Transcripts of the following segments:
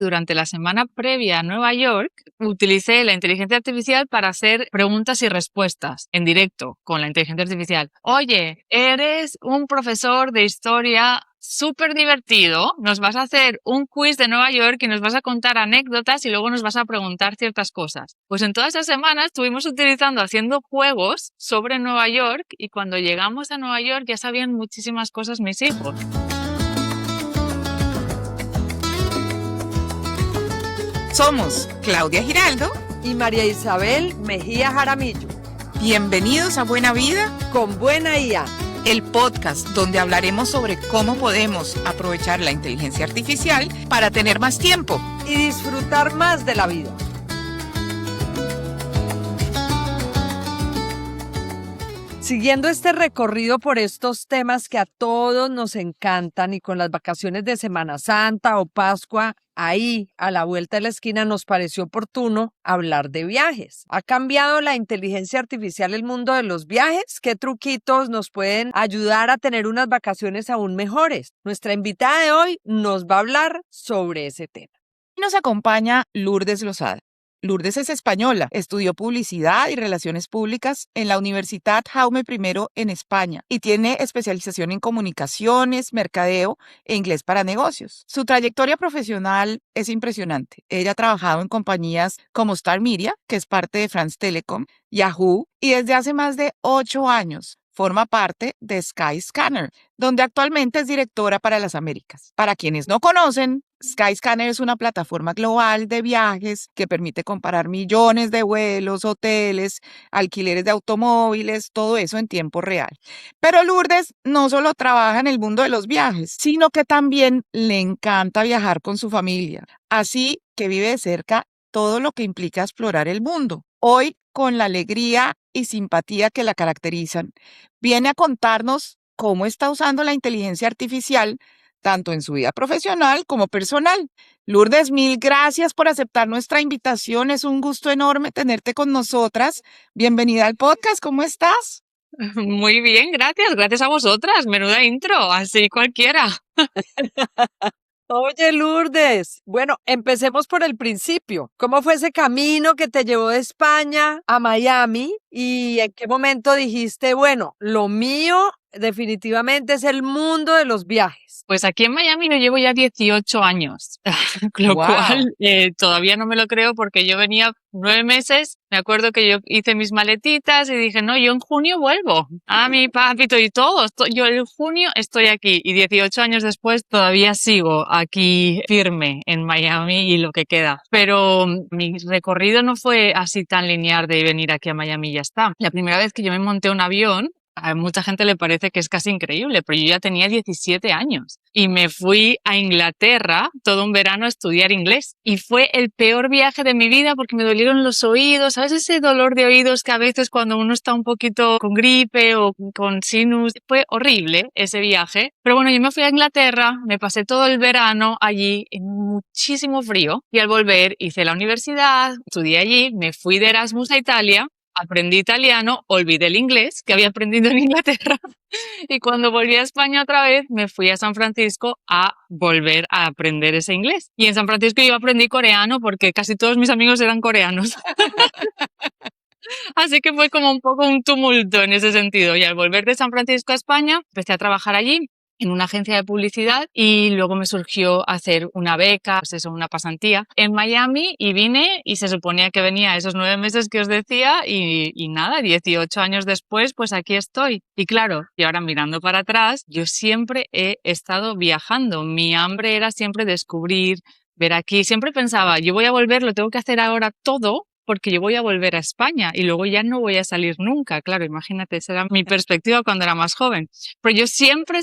Durante la semana previa a Nueva York, utilicé la inteligencia artificial para hacer preguntas y respuestas en directo con la inteligencia artificial. Oye, eres un profesor de historia súper divertido, nos vas a hacer un quiz de Nueva York y nos vas a contar anécdotas y luego nos vas a preguntar ciertas cosas. Pues en toda esa semana estuvimos haciendo juegos sobre Nueva York y cuando llegamos a Nueva York ya sabían muchísimas cosas mis hijos. Somos Claudia Giraldo y María Isabel Mejía Jaramillo. Bienvenidos a Buena Vida con Buena IA, el podcast donde hablaremos sobre cómo podemos aprovechar la inteligencia artificial para tener más tiempo y disfrutar más de la vida. Siguiendo este recorrido por estos temas que a todos nos encantan y con las vacaciones de Semana Santa o Pascua ahí a la vuelta de la esquina, nos pareció oportuno hablar de viajes. ¿Ha cambiado la inteligencia artificial el mundo de los viajes? ¿Qué truquitos nos pueden ayudar a tener unas vacaciones aún mejores? Nuestra invitada de hoy nos va a hablar sobre ese tema. Nos acompaña Lourdes Lozada. Lourdes es española, estudió publicidad y relaciones públicas en la Universidad Jaume I en España y tiene especialización en comunicaciones, mercadeo e inglés para negocios. Su trayectoria profesional es impresionante. Ella ha trabajado en compañías como Star Media, que es parte de France Telecom, Yahoo, y desde hace más de 8 años forma parte de Skyscanner, donde actualmente es directora para las Américas. Para quienes no conocen, Skyscanner es una plataforma global de viajes que permite comparar millones de vuelos, hoteles, alquileres de automóviles, todo eso en tiempo real. Pero Lourdes no solo trabaja en el mundo de los viajes, sino que también le encanta viajar con su familia. Así que vive de cerca todo lo que implica explorar el mundo. Hoy, con la alegría y simpatía que la caracterizan, viene a contarnos cómo está usando la inteligencia artificial tanto en su vida profesional como personal. Lourdes, mil gracias por aceptar nuestra invitación. Es un gusto enorme tenerte con nosotras. Bienvenida al podcast. ¿Cómo estás? Muy bien, gracias. Gracias a vosotras. Menuda intro, así cualquiera. Oye, Lourdes, bueno, empecemos por el principio. ¿Cómo fue ese camino que te llevó de España a Miami? ¿Y en qué momento dijiste, bueno, lo mío definitivamente es el mundo de los viajes? Pues aquí en Miami yo llevo ya 18 años, lo cual todavía no me lo creo porque yo venía 9 meses, me acuerdo que yo hice mis maletitas y dije, no, yo en junio vuelvo a mi papito y todo, yo en junio estoy aquí y 18 años después todavía sigo aquí firme en Miami y lo que queda. Pero mi recorrido no fue así tan lineal de venir aquí a Miami y ya está. La primera vez que yo me monté un avión, a mucha gente le parece que es casi increíble, pero yo ya tenía 17 años y me fui a Inglaterra todo un verano a estudiar inglés y fue el peor viaje de mi vida porque me dolieron los oídos, ¿sabes? Ese dolor de oídos que a veces cuando uno está un poquito con gripe o con sinus, fue horrible ese viaje. Pero bueno, yo me fui a Inglaterra, me pasé todo el verano allí en muchísimo frío y al volver hice la universidad, estudié allí, me fui de Erasmus a Italia. Aprendí italiano, olvidé el inglés que había aprendido en Inglaterra y cuando volví a España otra vez me fui a San Francisco a volver a aprender ese inglés. Y en San Francisco yo aprendí coreano porque casi todos mis amigos eran coreanos. Así que fue como un poco un tumulto en ese sentido. Y al volver de San Francisco a España, empecé a trabajar allí en una agencia de publicidad y luego me surgió hacer una beca, pues eso, una pasantía en Miami y vine y se suponía que venía esos 9 meses que os decía y nada, 18 años después pues aquí estoy. Y claro, y ahora mirando para atrás, yo siempre he estado viajando, mi hambre era siempre descubrir, ver aquí, siempre pensaba, yo voy a volver, lo tengo que hacer ahora todo porque yo voy a volver a España y luego ya no voy a salir nunca. Claro, imagínate, esa era mi perspectiva cuando era más joven. Pero yo siempre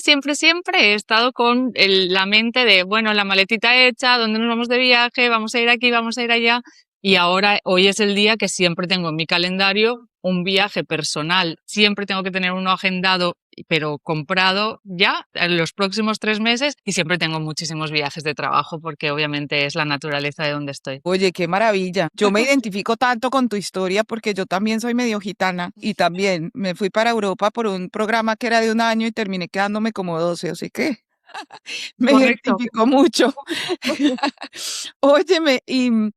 he estado con la mente de, bueno, la maletita hecha, ¿dónde nos vamos de viaje? Vamos a ir aquí, vamos a ir allá. Y ahora, hoy es el día que siempre tengo en mi calendario un viaje personal. Siempre tengo que tener uno agendado, pero comprado ya en los próximos 3 meses. Y siempre tengo muchísimos viajes de trabajo porque obviamente es la naturaleza de donde estoy. Oye, qué maravilla. Yo me identifico tanto con tu historia porque yo también soy medio gitana y también me fui para Europa por un programa que era de 1 año y terminé quedándome como 12, así que Me Correcto. identifico mucho. Óyeme,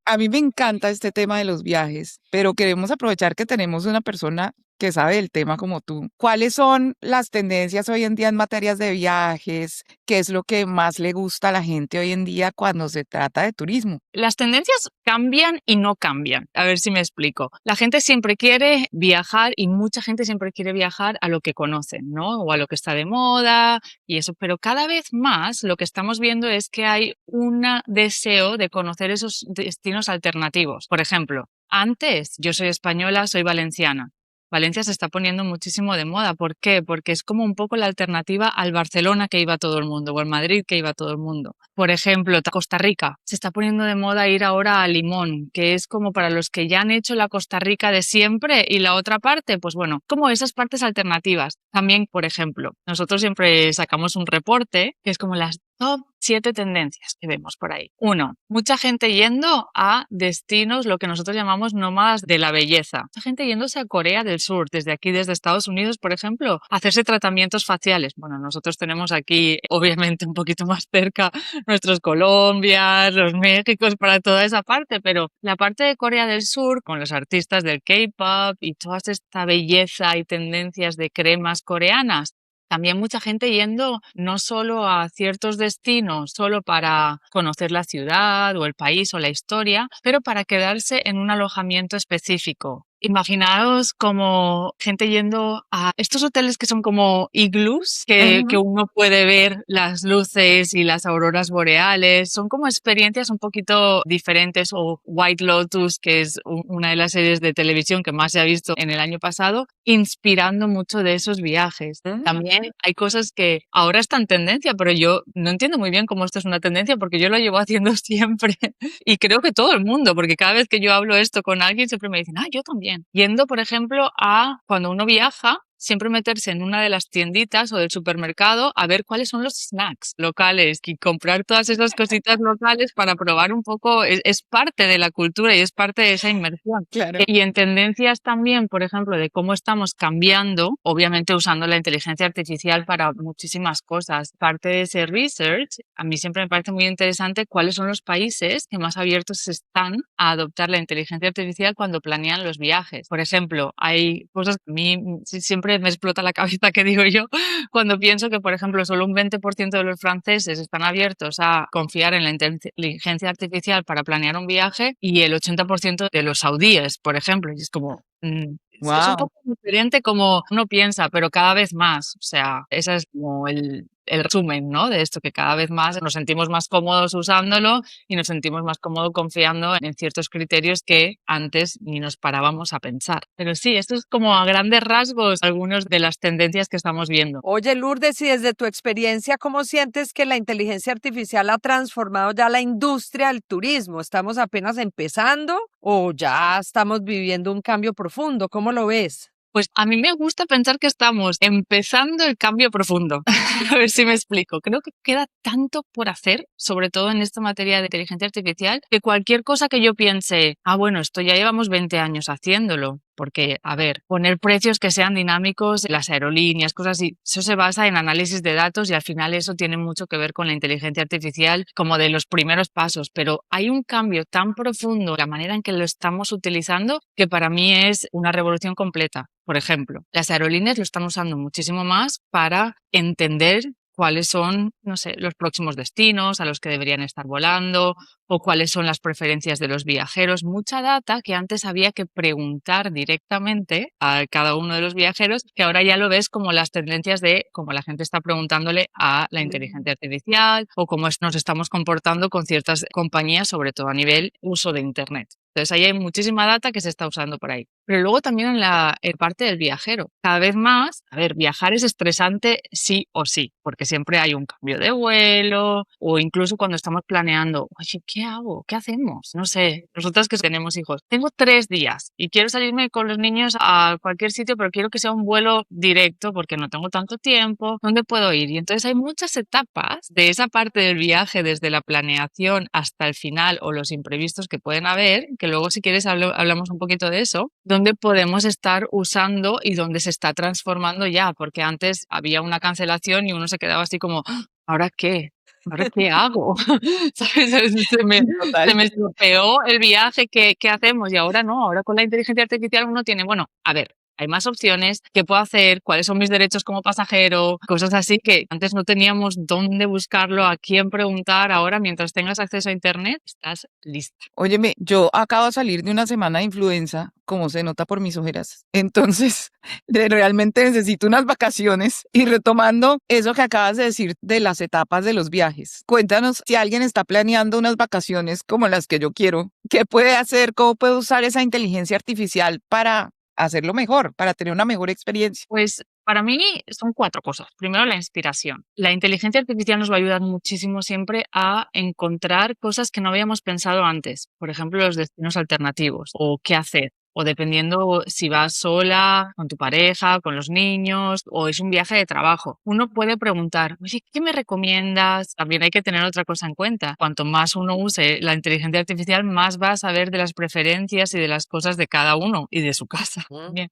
a mí me encanta este tema de los viajes, pero queremos aprovechar que tenemos una persona que sabe del tema como tú. ¿Cuáles son las tendencias hoy en día en materias de viajes? ¿Qué es lo que más le gusta a la gente hoy en día cuando se trata de turismo? Las tendencias cambian y no cambian. A ver si me explico. La gente siempre quiere viajar y mucha gente siempre quiere viajar a lo que conocen, ¿no? O a lo que está de moda y eso. Pero cada vez más lo que estamos viendo es que hay un deseo de conocer esos destinos alternativos. Por ejemplo, antes, yo soy española, soy valenciana. Valencia se está poniendo muchísimo de moda. ¿Por qué? Porque es como un poco la alternativa al Barcelona que iba todo el mundo o al Madrid que iba todo el mundo. Por ejemplo, Costa Rica. Se está poniendo de moda ir ahora a Limón, que es como para los que ya han hecho la Costa Rica de siempre y la otra parte, pues bueno, como esas partes alternativas. También, por ejemplo, nosotros siempre sacamos un reporte que es como las top 7 tendencias que vemos por ahí. 1. Mucha gente yendo a destinos, lo que nosotros llamamos nómadas de la belleza. Mucha gente yéndose a Corea del Sur, desde aquí, desde Estados Unidos, por ejemplo, a hacerse tratamientos faciales. Bueno, nosotros tenemos aquí, obviamente, un poquito más cerca nuestros Colombias, los Méxicos, para toda esa parte, pero la parte de Corea del Sur, con los artistas del K-pop y toda esta belleza y tendencias de cremas coreanas, también mucha gente yendo no solo a ciertos destinos, solo para conocer la ciudad o el país o la historia, pero para quedarse en un alojamiento específico. Imaginaos como gente yendo a estos hoteles que son como iglús, que Ujú. uno puede ver las luces y las auroras boreales. Son como experiencias un poquito diferentes. O White Lotus, que es una de las series de televisión que más se ha visto en el año pasado, inspirando mucho de esos viajes. También hay cosas que ahora están en tendencia, pero yo no entiendo muy bien cómo esto es una tendencia porque yo lo llevo haciendo siempre. Y creo que todo el mundo, porque cada vez que yo hablo esto con alguien siempre me dicen, yo también. Yendo, por ejemplo, a cuando uno viaja, siempre meterse en una de las tienditas o del supermercado a ver cuáles son los snacks locales y comprar todas esas cositas locales para probar un poco. Es parte de la cultura y es parte de esa inmersión. Claro. Y en tendencias también, por ejemplo, de cómo estamos cambiando, obviamente usando la inteligencia artificial para muchísimas cosas. Parte de ese research, a mí siempre me parece muy interesante cuáles son los países que más abiertos están a adoptar la inteligencia artificial cuando planean los viajes. Por ejemplo, hay cosas que a mí siempre me explota la cabeza, que digo yo, cuando pienso que, por ejemplo, solo un 20% de los franceses están abiertos a confiar en la inteligencia artificial para planear un viaje y el 80% de los saudíes, por ejemplo. Y es como, es un Wow. poco diferente como uno piensa, pero cada vez más. O sea, ese es como el resumen, ¿no? De esto, que cada vez más nos sentimos más cómodos usándolo y nos sentimos más cómodos confiando en ciertos criterios que antes ni nos parábamos a pensar. Pero sí, esto es como a grandes rasgos algunas de las tendencias que estamos viendo. Oye, Lourdes, y desde tu experiencia, ¿cómo sientes que la inteligencia artificial ha transformado ya la industria del turismo? ¿Estamos apenas empezando o ya estamos viviendo un cambio profundo? ¿Cómo lo ves? Pues a mí me gusta pensar que estamos empezando el cambio profundo. A ver si me explico. Creo que queda tanto por hacer, sobre todo en esta materia de inteligencia artificial, que cualquier cosa que yo piense, bueno, esto ya llevamos 20 años haciéndolo. Porque, a ver, poner precios que sean dinámicos, las aerolíneas, cosas así, eso se basa en análisis de datos y al final eso tiene mucho que ver con la inteligencia artificial como de los primeros pasos. Pero hay un cambio tan profundo en la manera en que lo estamos utilizando que para mí es una revolución completa. Por ejemplo, las aerolíneas lo están usando muchísimo más para entender cuáles son, no sé, los próximos destinos a los que deberían estar volando o cuáles son las preferencias de los viajeros. Mucha data que antes había que preguntar directamente a cada uno de los viajeros, que ahora ya lo ves como las tendencias de cómo la gente está preguntándole a la inteligencia artificial o cómo nos estamos comportando con ciertas compañías, sobre todo a nivel uso de Internet. Entonces ahí hay muchísima data que se está usando por ahí. Pero luego también en la parte del viajero. Cada vez más, a ver, viajar es estresante sí o sí, porque siempre hay un cambio de vuelo o incluso cuando estamos planeando, oye, ¿qué hago? ¿Qué hacemos? No sé, nosotras que tenemos hijos. Tengo 3 días y quiero salirme con los niños a cualquier sitio, pero quiero que sea un vuelo directo porque no tengo tanto tiempo. ¿Dónde puedo ir? Y entonces hay muchas etapas de esa parte del viaje, desde la planeación hasta el final o los imprevistos que pueden haber, que luego si quieres hablamos un poquito de eso, donde dónde podemos estar usando y dónde se está transformando ya, porque antes había una cancelación y uno se quedaba así como, "Ah, ¿ahora qué? ¿Ahora qué hago?" ¿Sabes? Se Total. me estropeó el viaje, ¿qué hacemos? Y ahora no, ahora con la inteligencia artificial uno tiene, bueno, a ver, hay más opciones, ¿qué puedo hacer? ¿Cuáles son mis derechos como pasajero? Cosas así que antes no teníamos dónde buscarlo, a quién preguntar. Ahora, mientras tengas acceso a internet, estás lista. Óyeme, yo acabo de salir de una semana de influenza, como se nota por mis ojeras. Entonces, realmente necesito unas vacaciones. Y retomando eso que acabas de decir de las etapas de los viajes, cuéntanos si alguien está planeando unas vacaciones como las que yo quiero, ¿qué puede hacer? ¿Cómo puede usar esa inteligencia artificial para hacerlo mejor, para tener una mejor experiencia? Pues para mí son 4 cosas. Primero, la inspiración. La inteligencia artificial nos va a ayudar muchísimo siempre a encontrar cosas que no habíamos pensado antes. Por ejemplo, los destinos alternativos o qué hacer. O dependiendo si vas sola, con tu pareja, con los niños, o es un viaje de trabajo. Uno puede preguntar, oye, ¿qué me recomiendas? También hay que tener otra cosa en cuenta. Cuanto más uno use la inteligencia artificial, más va a saber de las preferencias y de las cosas de cada uno y de su casa también.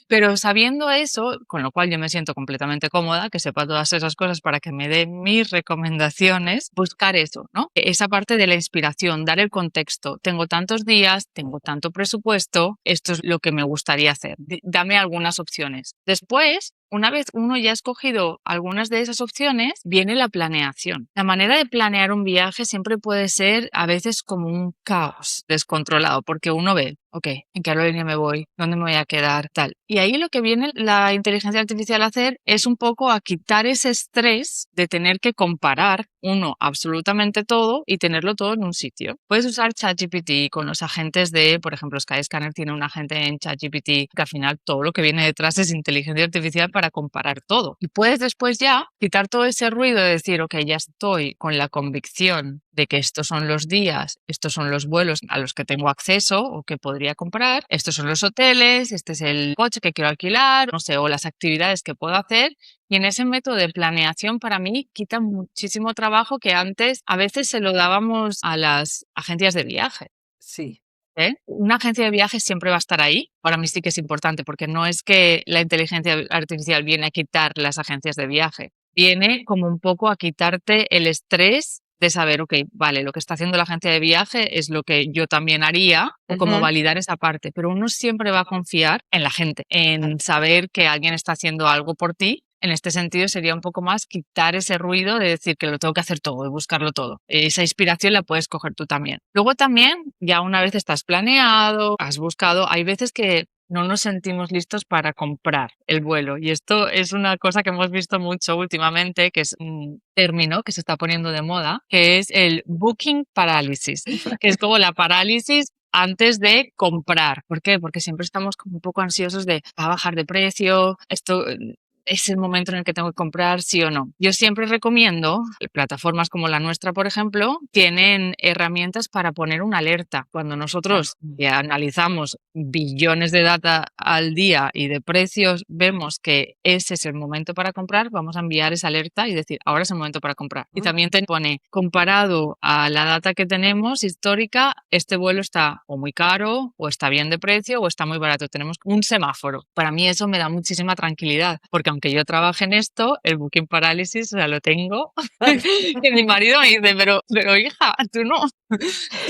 Pero sabiendo eso, con lo cual yo me siento completamente cómoda, que sepa todas esas cosas para que me dé mis recomendaciones, buscar eso, ¿no? Esa parte de la inspiración, dar el contexto. Tengo tantos días, tengo tanto presupuesto, esto es lo que me gustaría hacer. Dame algunas opciones. Después, una vez uno ya ha escogido algunas de esas opciones, viene la planeación. La manera de planear un viaje siempre puede ser a veces como un caos descontrolado, porque uno ve, ok, ¿en qué aerolínea me voy? ¿Dónde me voy a quedar? Tal. Y ahí lo que viene la inteligencia artificial a hacer es un poco a quitar ese estrés de tener que comparar absolutamente todo y tenerlo todo en un sitio. Puedes usar ChatGPT con los agentes por ejemplo, Skyscanner tiene un agente en ChatGPT que al final todo lo que viene detrás es inteligencia artificial para comparar todo. Y puedes después ya quitar todo ese ruido de decir, ok, ya estoy con la convicción de que estos son los días, estos son los vuelos a los que tengo acceso o que podría comprar, estos son los hoteles, este es el coche que quiero alquilar, no sé, o las actividades que puedo hacer. Y en ese método de planeación para mí quita muchísimo trabajo que antes a veces se lo dábamos a las agencias de viaje. Sí. Una agencia de viajes siempre va a estar ahí. Para mí sí que es importante porque no es que la inteligencia artificial viene a quitar las agencias de viaje, viene como un poco a quitarte el estrés de saber, ok, vale, lo que está haciendo la agencia de viaje es lo que yo también haría, o como validar esa parte, pero uno siempre va a confiar en la gente, en saber que alguien está haciendo algo por ti. En este sentido sería un poco más quitar ese ruido de decir que lo tengo que hacer todo y buscarlo todo. Esa inspiración la puedes coger tú también. Luego también, ya una vez estás planeado, has buscado, hay veces que no nos sentimos listos para comprar el vuelo. Y esto es una cosa que hemos visto mucho últimamente, que es un término que se está poniendo de moda, que es el booking paralysis, que es como la parálisis antes de comprar. ¿Por qué? Porque siempre estamos como un poco ansiosos de va a bajar de precio, esto es el momento en el que tengo que comprar, sí o no. Yo siempre recomiendo, plataformas como la nuestra, por ejemplo, tienen herramientas para poner una alerta. Cuando nosotros analizamos billones de data al día y de precios, vemos que ese es el momento para comprar, vamos a enviar esa alerta y decir, ahora es el momento para comprar. Y también te pone, comparado a la data que tenemos histórica, este vuelo está o muy caro, o está bien de precio, o está muy barato. Tenemos un semáforo. Para mí eso me da muchísima tranquilidad, porque aunque yo trabaje en esto, el booking parálisis, o sea, lo tengo. Que mi marido me dice, pero hija, tú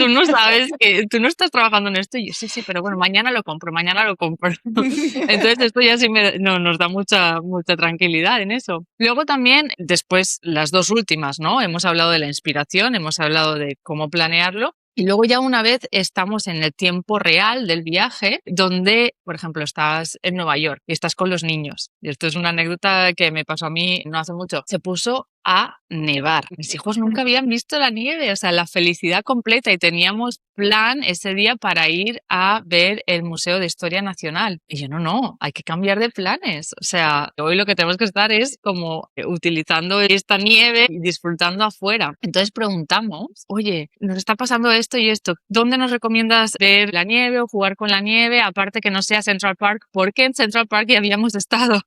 no sabes que tú no estás trabajando en esto. Y yo, sí, pero bueno, mañana lo compro, mañana lo compro. Entonces esto ya sí nos da mucha tranquilidad en eso. Luego también, después, las dos últimas, ¿no? Hemos hablado de la inspiración, hemos hablado de cómo planearlo. Y luego ya una vez estamos en el tiempo real del viaje, donde, por ejemplo, estás en Nueva York y estás con los niños. Y esto es una anécdota que me pasó a mí no hace mucho. Se puso a nevar. Mis hijos nunca habían visto la nieve, o sea, la felicidad completa, y teníamos plan ese día para ir a ver el Museo de Historia Nacional. Y yo, no, hay que cambiar de planes. O sea, hoy lo que tenemos que estar es como utilizando esta nieve y disfrutando afuera. Entonces preguntamos, oye, nos está pasando esto y esto, ¿dónde nos recomiendas ver la nieve o jugar con la nieve? Aparte que no sea Central Park, porque en Central Park ya habíamos estado.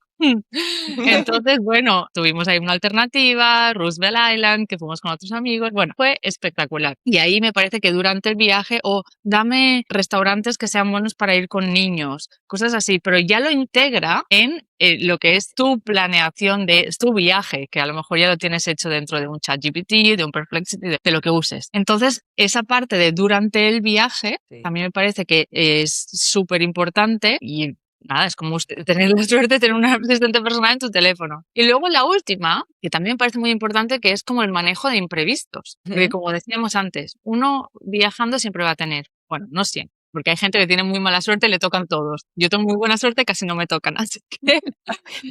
Entonces, bueno, tuvimos ahí una alternativa, Cuba, Roosevelt Island, que fuimos con otros amigos. Bueno, fue espectacular. Y ahí me parece que durante el viaje, o dame restaurantes que sean buenos para ir con niños, cosas así, pero ya lo integra en lo que es tu planeación de tu viaje, que a lo mejor ya lo tienes hecho dentro de un ChatGPT, de un Perplexity, de lo que uses. Entonces, esa parte de durante el viaje, Sí. a mí me parece que es súper importante y nada, es como tener la suerte de tener un asistente personal en tu teléfono. Y luego la última, que también me parece muy importante, que es como el manejo de imprevistos. Porque como decíamos antes, uno viajando siempre va a tener, bueno, no siempre, porque hay gente que tiene muy mala suerte y le tocan todos. Yo tengo muy buena suerte, casi no me tocan, así que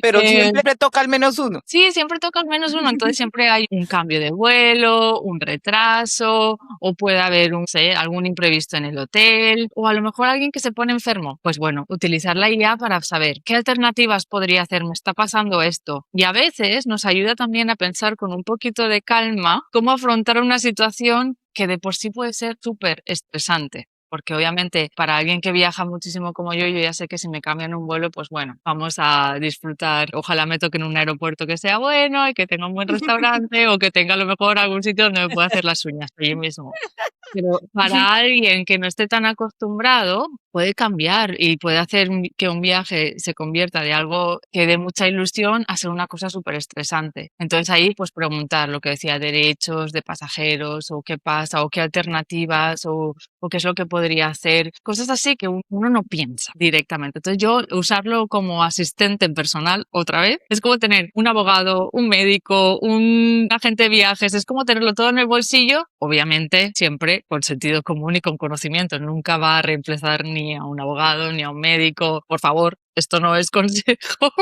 Pero eh, siempre le toca al menos uno. sí, siempre toca al menos uno, entonces siempre hay un cambio de vuelo, un retraso, o puede haber algún imprevisto en el hotel, o a lo mejor alguien que se pone enfermo. Pues bueno, utilizar la IA para saber qué alternativas podría hacer, me está pasando esto. Y a veces nos ayuda también a pensar con un poquito de calma cómo afrontar una situación que de por sí puede ser súper estresante. Porque obviamente para alguien que viaja muchísimo como yo ya sé que si me cambian un vuelo, pues bueno, vamos a disfrutar. Ojalá me toque en un aeropuerto que sea bueno y que tenga un buen restaurante o que tenga a lo mejor algún sitio donde me pueda hacer las uñas allí mismo. Pero para alguien que no esté tan acostumbrado, puede cambiar y puede hacer que un viaje se convierta de algo que dé mucha ilusión a ser una cosa súper estresante. Entonces ahí pues preguntar lo que decía, derechos de pasajeros o qué pasa o qué alternativas o qué es lo que podría hacer. Cosas así que uno no piensa directamente. Entonces yo usarlo como asistente personal otra vez es como tener un abogado, un médico, un agente de viajes, es como tenerlo todo en el bolsillo, obviamente siempre con sentido común y con conocimiento. Nunca va a reemplazar ni a un abogado ni a un médico. Por favor, esto no es consejo,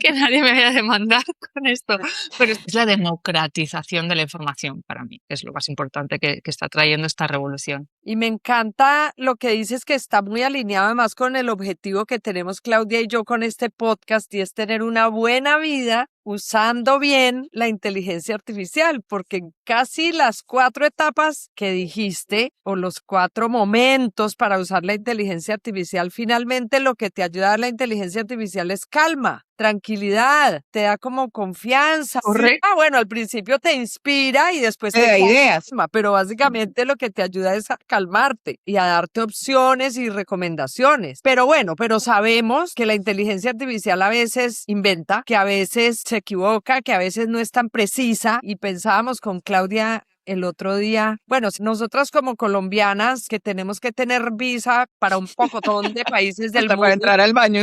que nadie me vaya a demandar con esto. Pero es la democratización de la información para mí, es lo más importante que está trayendo esta revolución. Y me encanta lo que dices, que está muy alineado además con el objetivo que tenemos Claudia y yo con este podcast, y es tener una buena vida usando bien la inteligencia artificial, porque casi las 4 etapas que dijiste o los 4 momentos para usar la inteligencia artificial, finalmente lo que te ayuda a dar la inteligencia artificial es calma, tranquilidad, te da como confianza. Correcto. Bueno, al principio te inspira y después Te da ideas. calma, pero básicamente lo que te ayuda es a calmarte y a darte opciones y recomendaciones. Pero bueno, pero sabemos que la inteligencia artificial a veces inventa, que a veces se equivoca, que a veces no es tan precisa, y pensábamos con Claudia el otro día, bueno, nosotras como colombianas que tenemos que tener visa para un pocotón de países del Hasta mundo. para entrar al baño.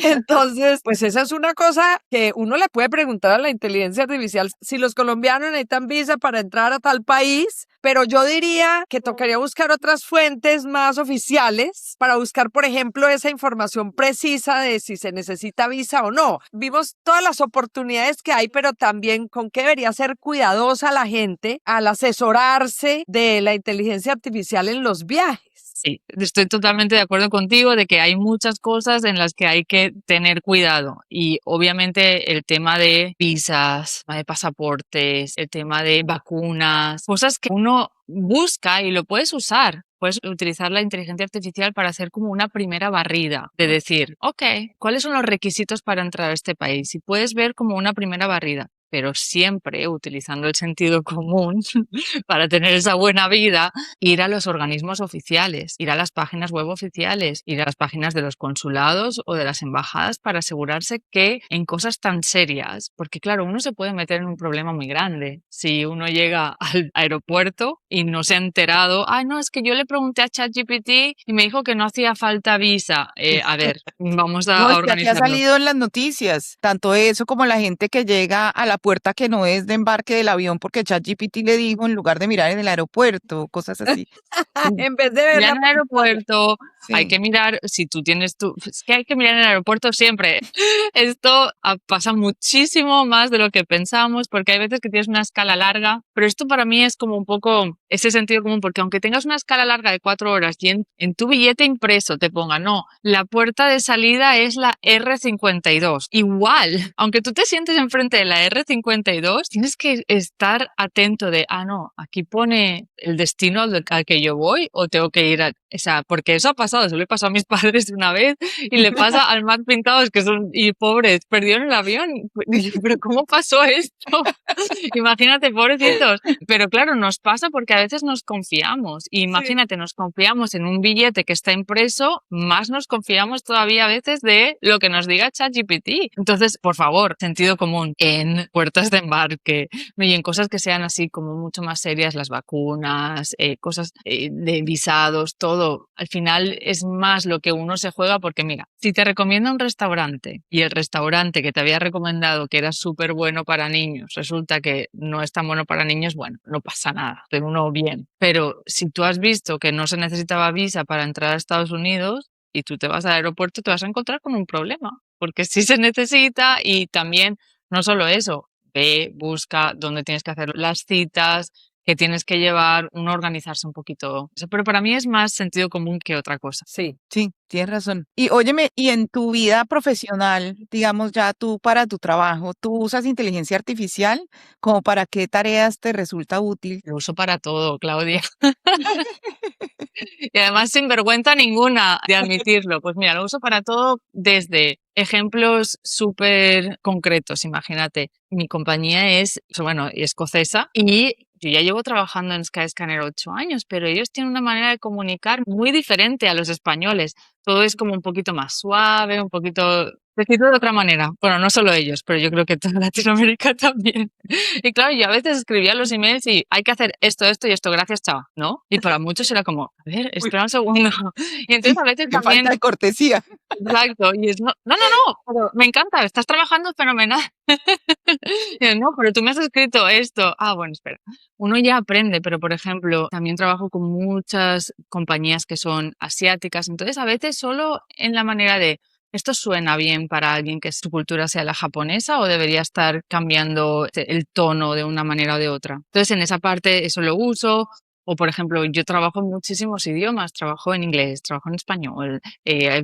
Entonces, pues esa es una cosa que uno le puede preguntar a la inteligencia artificial si los colombianos necesitan visa para entrar a tal país, pero yo diría que tocaría buscar otras fuentes más oficiales para buscar, por ejemplo, esa información precisa de si se necesita visa o no. Vimos todas las oportunidades que hay, pero también con qué debería ser cuidadosa la gente al asesorarse de la inteligencia artificial en los viajes. Sí, estoy totalmente de acuerdo contigo de que hay muchas cosas en las que hay que tener cuidado y obviamente el tema de visas, el tema de pasaportes, el tema de vacunas, cosas que uno busca y lo puedes usar. Puedes utilizar la inteligencia artificial para hacer como una primera barrida de decir, ok, ¿cuáles son los requisitos para entrar a este país? Y puedes ver como una primera barrida, pero siempre utilizando el sentido común para tener esa buena vida, ir a los organismos oficiales, ir a las páginas web oficiales, ir a las páginas de los consulados o de las embajadas para asegurarse que en cosas tan serias, porque claro, uno se puede meter en un problema muy grande si uno llega al aeropuerto y no se ha enterado, ay no, es que yo le pregunté a ChatGPT y me dijo que no hacía falta visa. A ver, vamos No, a es que aquí ha organizarnos. salido en las noticias, tanto eso como la gente que llega a la puerta que no es de embarque del avión porque ChatGPT le dijo en lugar de mirar en el aeropuerto, cosas así. En vez de ver Ya la en el aeropuerto hay Sí. que mirar si tú tienes es que hay que mirar en el aeropuerto siempre. Esto pasa muchísimo más de lo que pensamos porque hay veces que tienes una escala larga, pero esto para mí es como un poco ese sentido común porque aunque tengas una escala larga de 4 horas y en tu billete impreso te ponga, no, la puerta de salida es la R52. Igual, aunque tú te sientes enfrente de la 52 tienes que estar atento de, no, aquí pone el destino al que yo voy o tengo que ir o sea, porque eso ha pasado, se le pasó a mis padres una vez y le pasa al más pintados que son, y pobres, perdieron el avión. Y yo, pero ¿cómo pasó esto? Imagínate, pobrecitos. Pero claro, nos pasa porque a veces nos confiamos. Y imagínate, nos confiamos en un billete que está impreso, más nos confiamos todavía a veces de lo que nos diga ChatGPT. Entonces, por favor, sentido común en puertas de embarque y en cosas que sean así como mucho más serias, las vacunas, cosas de visados, todo. Al final es más lo que uno se juega porque mira, si te recomienda un restaurante y el restaurante que te había recomendado que era súper bueno para niños, resulta que no es tan bueno para niños, bueno, no pasa nada, de uno bien. Pero si tú has visto que no se necesitaba visa para entrar a Estados Unidos y tú te vas al aeropuerto, te vas a encontrar con un problema, porque sí se necesita y también, no solo eso, ve, busca dónde tienes que hacer las citas, que tienes que llevar, uno organizarse un poquito. Pero para mí es más sentido común que otra cosa. Sí. Sí, tienes razón. Y óyeme, y en tu vida profesional, digamos ya tú para tu trabajo, ¿tú usas inteligencia artificial? ¿Como para qué tareas te resulta útil? Lo uso para todo, Claudia. Y además sin vergüenza ninguna de admitirlo. Pues mira, lo uso para todo desde ejemplos súper concretos. Imagínate, mi compañía es, bueno, escocesa y yo ya llevo trabajando en Skyscanner 8 años, pero ellos tienen una manera de comunicar muy diferente a los españoles. Todo es como un poquito más suave, un poquito, decirlo de otra manera. Bueno, no solo ellos, pero yo creo que toda Latinoamérica también. Y claro, yo a veces escribía los emails y hay que hacer esto, esto y esto, gracias, chao, ¿no? Y para muchos era como, a ver, Uy, espera un segundo. Y entonces sí, a veces qué falta también, de cortesía. exacto, y es, no, no, no, no, pero me encanta, estás trabajando fenomenal. Y yo, no, pero tú me has escrito esto. Bueno, espera. Uno ya aprende, pero por ejemplo, también trabajo con muchas compañías que son asiáticas, entonces a veces solo en la manera de, ¿esto suena bien para alguien que su cultura sea la japonesa o debería estar cambiando el tono de una manera o de otra? Entonces en esa parte eso lo uso. O, por ejemplo, yo trabajo en muchísimos idiomas, trabajo en inglés, trabajo en español,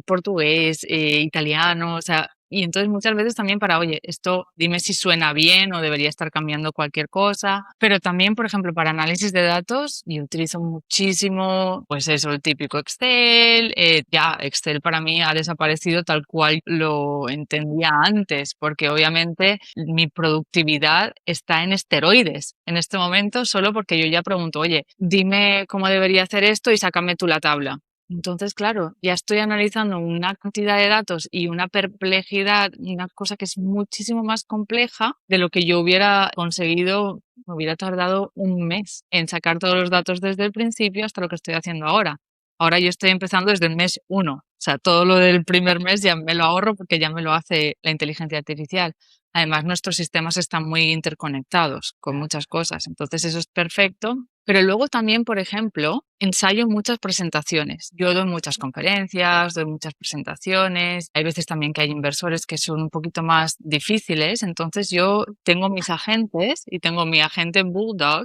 portugués, italiano, o sea, y entonces muchas veces también para, oye, esto dime si suena bien o debería estar cambiando cualquier cosa. Pero también, por ejemplo, para análisis de datos, yo utilizo muchísimo, pues eso, el típico Excel. Ya, Excel para mí ha desaparecido tal cual lo entendía antes, porque obviamente mi productividad está en esteroides en este momento, solo porque yo ya pregunto, oye, dime cómo debería hacer esto y sácame tú la tabla. Entonces, claro, ya estoy analizando una cantidad de datos y una perplejidad, una cosa que es muchísimo más compleja de lo que yo hubiera conseguido, me hubiera tardado un mes en sacar todos los datos desde el principio hasta lo que estoy haciendo ahora. Ahora yo estoy empezando desde el mes 1. O sea, todo lo del primer mes ya me lo ahorro porque ya me lo hace la inteligencia artificial. Además, nuestros sistemas están muy interconectados con muchas cosas, entonces eso es perfecto. Pero luego también, por ejemplo, ensayo muchas presentaciones. Yo doy muchas conferencias, doy muchas presentaciones. Hay veces también que hay inversores que son un poquito más difíciles. Entonces yo tengo mis agentes y tengo mi agente Bulldog,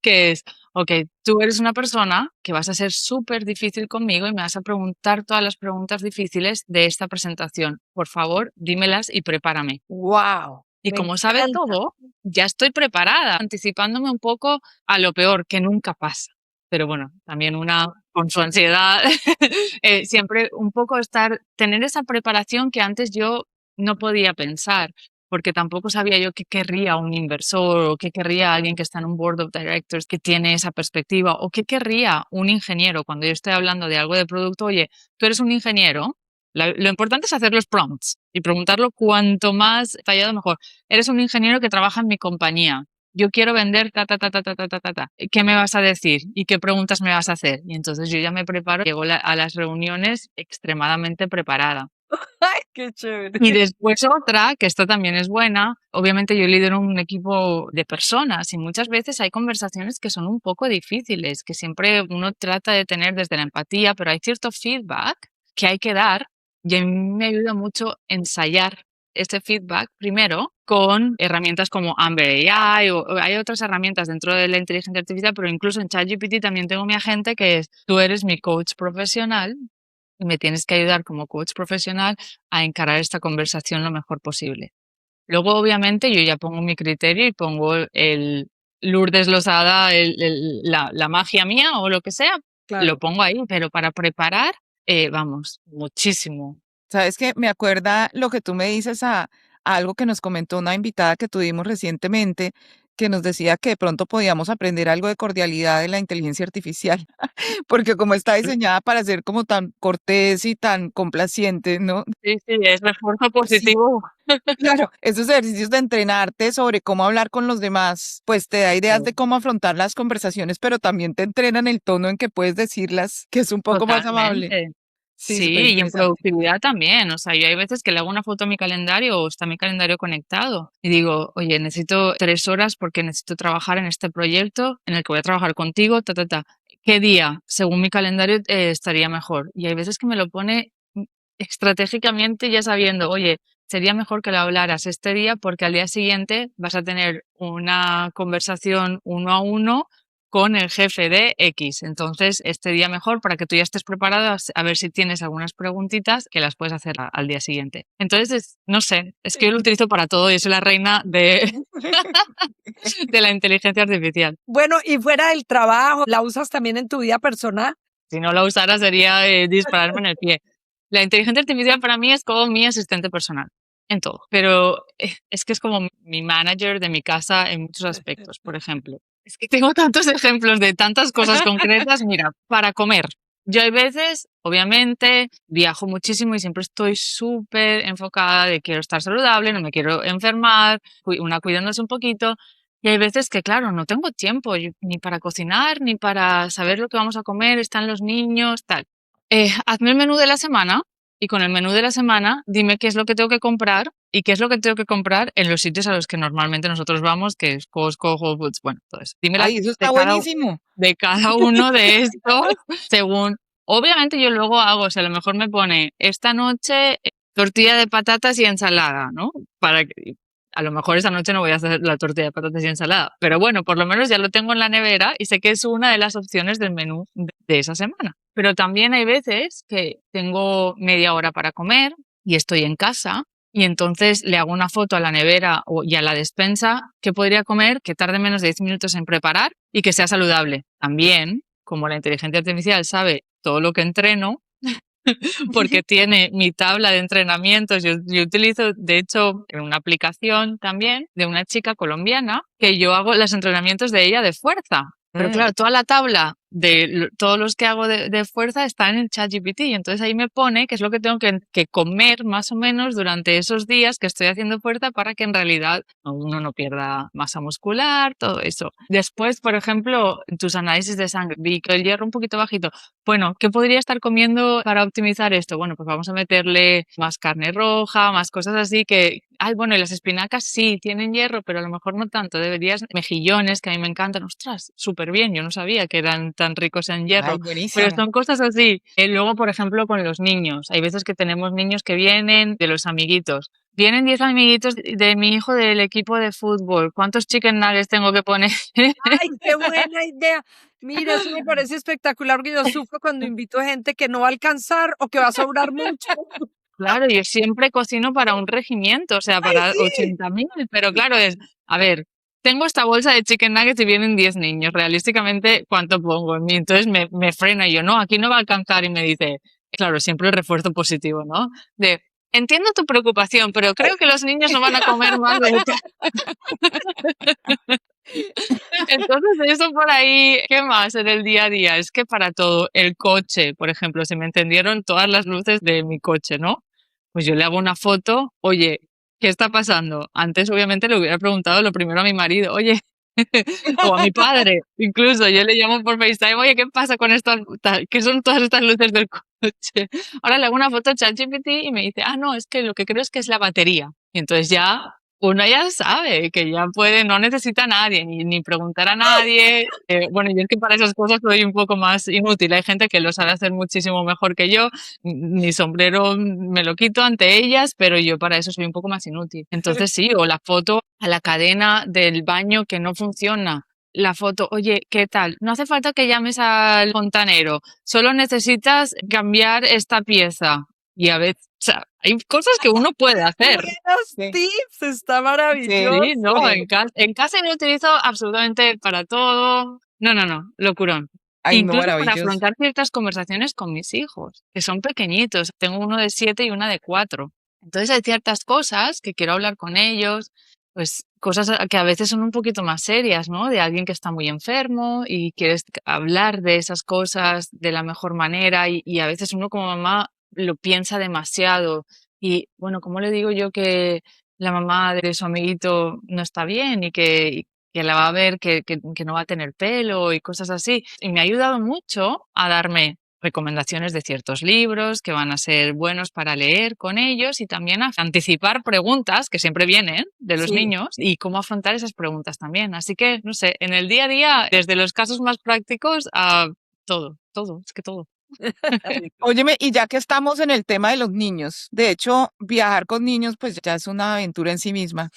que es, ok, tú eres una persona que vas a ser súper difícil conmigo y me vas a preguntar todas las preguntas difíciles de esta presentación. Por favor, dímelas y prepárame. Wow. Y Me como sabe encanta. todo, ya estoy preparada, anticipándome un poco a lo peor, que nunca pasa. Pero bueno, también una con su ansiedad, siempre un poco tener esa preparación que antes yo no podía pensar, porque tampoco sabía yo qué querría un inversor o qué querría alguien que está en un board of directors que tiene esa perspectiva o qué querría un ingeniero cuando yo estoy hablando de algo de producto. Oye, tú eres un ingeniero. Lo importante es hacer los prompts y preguntarlo cuanto más detallado mejor. Eres un ingeniero que trabaja en mi compañía. Yo quiero vender ta, ta, ta, ta, ta, ta, ta, ta, ta. ¿Qué me vas a decir? ¿Y qué preguntas me vas a hacer? Y entonces yo ya me preparo, llego a las reuniones extremadamente preparada. Ay, qué chévere. Y después otra, que esta también es buena, obviamente yo lidero un equipo de personas y muchas veces hay conversaciones que son un poco difíciles, que siempre uno trata de tener desde la empatía, pero hay cierto feedback que hay que dar y a mí me ayuda mucho ensayar este feedback primero con herramientas como Amber AI o hay otras herramientas dentro de la inteligencia artificial, pero incluso en ChatGPT también tengo mi agente que es, tú eres mi coach profesional y me tienes que ayudar como coach profesional a encarar esta conversación lo mejor posible. Luego, obviamente, yo ya pongo mi criterio y pongo el Lourdes Losada, la magia mía o lo que sea, lo Claro. pongo ahí, pero para preparar, vamos, muchísimo. ¿Sabes qué? Me acuerda lo que tú me dices a algo que nos comentó una invitada que tuvimos recientemente, que nos decía que de pronto podíamos aprender algo de cordialidad de la inteligencia artificial, porque como está diseñada para ser como tan cortés y tan complaciente, ¿no? Sí, sí, es refuerzo Sí, positivo. claro, esos ejercicios de entrenarte sobre cómo hablar con los demás, pues te da ideas de cómo afrontar las conversaciones, pero también te entrenan el tono en que puedes decirlas, que es un poco más amable. Totalmente. Sí, súper Sí, y en interesante. productividad también. O sea, yo hay veces que le hago una foto a mi calendario o está mi calendario conectado y digo, oye, necesito 3 horas porque necesito trabajar en este proyecto en el que voy a trabajar contigo, ta, ta, ta. ¿Qué día, según mi calendario, estaría mejor? Y hay veces que me lo pone estratégicamente ya sabiendo, oye, sería mejor que lo hablaras este día porque al día siguiente vas a tener una conversación uno a uno con el jefe de X. Entonces, este día mejor para que tú ya estés preparado a ver si tienes algunas preguntitas que las puedes hacer al día siguiente. Entonces, no sé, es que yo lo utilizo para todo y soy la reina de la inteligencia artificial. Bueno, y fuera del trabajo, ¿la usas también en tu vida personal? Si no la usara sería dispararme en el pie. La inteligencia artificial para mí es como mi asistente personal en todo, pero es que es como mi manager de mi casa en muchos aspectos. Por ejemplo, es que tengo tantos ejemplos de tantas cosas concretas. Mira, para comer. Yo hay veces, obviamente, viajo muchísimo y siempre estoy súper enfocada de quiero estar saludable, no me quiero enfermar, una cuidándose un poquito. Y hay veces que, claro, no tengo tiempo ni para cocinar, ni para saber lo que vamos a comer, están los niños, tal. Hazme el menú de la semana y con el menú de la semana dime qué es lo que tengo que comprar y qué es lo que tengo que comprar en los sitios a los que normalmente nosotros vamos, que es Costco, Whole Foods, bueno, todo eso. Dime Ay, eso de está cada, buenísimo. de cada uno de estos según... Obviamente yo luego hago, o sea, a lo mejor me pone esta noche tortilla de patatas y ensalada, ¿no? Para que, a lo mejor esa noche no voy a hacer la tortilla de patatas y ensalada, pero bueno, por lo menos ya lo tengo en la nevera y sé que es una de las opciones del menú de esa semana. Pero también hay veces que tengo media hora para comer y estoy en casa y entonces le hago una foto a la nevera y a la despensa que podría comer, que tarde menos de 10 minutos en preparar y que sea saludable. También, como la inteligencia artificial sabe todo lo que entreno, porque tiene mi tabla de entrenamientos. Yo utilizo, de hecho, una aplicación también de una chica colombiana que yo hago los entrenamientos de ella de fuerza. Pero Mm. claro, toda la tabla de todos los que hago de fuerza está en el ChatGPT y entonces ahí me pone qué es lo que tengo que comer más o menos durante esos días que estoy haciendo fuerza para que en realidad uno no pierda masa muscular, todo eso. Después, por ejemplo, tus análisis de sangre, vi que el hierro un poquito bajito. Bueno, ¿qué podría estar comiendo para optimizar esto? Bueno, pues vamos a meterle más carne roja, más cosas así que... Ay, bueno, y las espinacas sí tienen hierro, pero a lo mejor no tanto. Deberías mejillones, que a mí me encantan. Ostras, súper bien. Yo no sabía que eran tan ricos en Ay, hierro. Pero buenísimo. son cosas así. Luego, por ejemplo, con los niños. Hay veces que tenemos niños que vienen de los amiguitos. Vienen 10 amiguitos de mi hijo del equipo de fútbol. ¿Cuántos chicken nuggets tengo que poner? ¡Ay, qué buena idea! Mira, eso me parece espectacular porque yo sufro cuando invito a gente que no va a alcanzar o que va a sobrar mucho. Claro, yo siempre cocino para un regimiento, o sea, ¡Ay, para sí! 80.000, pero claro, a ver, tengo esta bolsa de chicken nuggets y vienen 10 niños, realísticamente, ¿cuánto pongo en mí? Entonces me frena y yo, no, aquí no va a alcanzar y me dice, claro, siempre el refuerzo positivo, ¿no? Entiendo tu preocupación, pero creo que los niños no van a comer más de esto. Entonces, eso por ahí, ¿qué más en el día a día? Es que para todo, el coche, por ejemplo, se me encendieron todas las luces de mi coche, ¿no? Pues yo le hago una foto, oye, ¿qué está pasando? Antes, obviamente, le hubiera preguntado lo primero a mi marido, oye, o a mi padre, incluso, yo le llamo por FaceTime, oye, ¿qué pasa con estas, qué son todas estas luces del coche? Ahora le hago una foto a ChatGPT y me dice, no, es que lo que creo es que es la batería. Y entonces ya uno ya sabe que ya puede, no necesita a nadie, ni preguntar a nadie. Bueno, yo es que para esas cosas soy un poco más inútil. Hay gente que lo sabe hacer muchísimo mejor que yo. Mi sombrero me lo quito ante ellas, pero yo para eso soy un poco más inútil. Entonces sí, o la foto a la cadena del baño que no funciona. La foto, oye, ¿qué tal? No hace falta que llames al fontanero, solo necesitas cambiar esta pieza. Y a veces, o sea, Hay cosas que uno puede hacer. Buenos Sí. tips, está maravilloso. Sí, no, Sí. en casa yo lo utilizo absolutamente para todo. No, locurón. Ay, no, Incluso para maravilloso. afrontar ciertas conversaciones con mis hijos, que son pequeñitos. Tengo uno de 7 y una de 4. Entonces hay ciertas cosas que quiero hablar con ellos, pues cosas que a veces son un poquito más serias, ¿no? De alguien que está muy enfermo y quieres hablar de esas cosas de la mejor manera y a veces uno como mamá lo piensa demasiado. Y bueno, ¿cómo le digo yo que la mamá de su amiguito no está bien y que la va a ver que no va a tener pelo y cosas así? Y me ha ayudado mucho a darme recomendaciones de ciertos libros que van a ser buenos para leer con ellos y también a anticipar preguntas que siempre vienen de los Sí. niños y cómo afrontar esas preguntas también. Así que, no sé, en el día a día, desde los casos más prácticos a todo, es que todo. Óyeme, y ya que estamos en el tema de los niños, de hecho, viajar con niños, pues ya es una aventura en sí misma.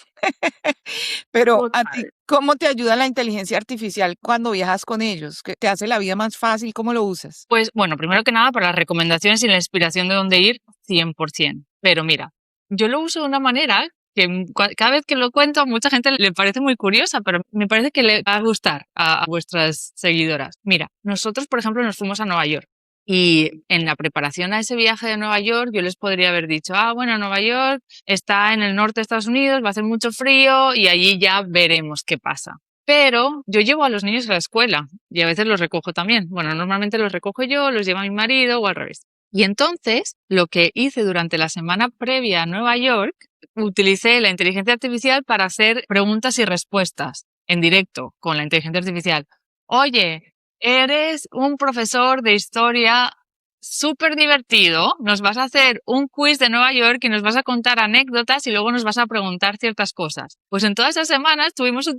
Pero a ti, Total. ¿cómo te ayuda la inteligencia artificial cuando viajas con ellos? ¿Qué te hace la vida más fácil? ¿Cómo lo usas? Pues bueno, primero que nada, para las recomendaciones y la inspiración de dónde ir, 100%. Pero mira, yo lo uso de una manera que cada vez que lo cuento a mucha gente le parece muy curiosa, pero me parece que le va a gustar a vuestras seguidoras. Mira, nosotros, por ejemplo, nos fuimos a Nueva York. Y en la preparación a ese viaje de Nueva York, yo les podría haber dicho, bueno, Nueva York está en el norte de Estados Unidos, va a hacer mucho frío y allí ya veremos qué pasa. Pero yo llevo a los niños a la escuela y a veces los recojo también. Bueno, normalmente los recojo yo, los lleva mi marido o al revés. Y entonces, lo que hice durante la semana previa a Nueva York, utilicé la inteligencia artificial para hacer preguntas y respuestas en directo con la inteligencia artificial. Oye, eres un profesor de historia súper divertido, nos vas a hacer un quiz de Nueva York y nos vas a contar anécdotas y luego nos vas a preguntar ciertas cosas. Pues en toda esa semana estuvimos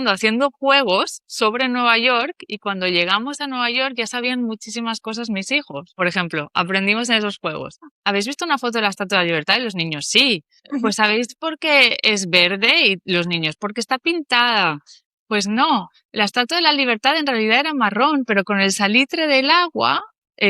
haciendo juegos sobre Nueva York y cuando llegamos a Nueva York ya sabían muchísimas cosas mis hijos. Por ejemplo, aprendimos en esos juegos. ¿Habéis visto una foto de la Estatua de la Libertad? Y los niños, sí. Pues ¿sabéis por qué es verde? Y los niños, porque está pintada. Pues no, la Estatua de la Libertad en realidad era marrón, pero con el salitre del agua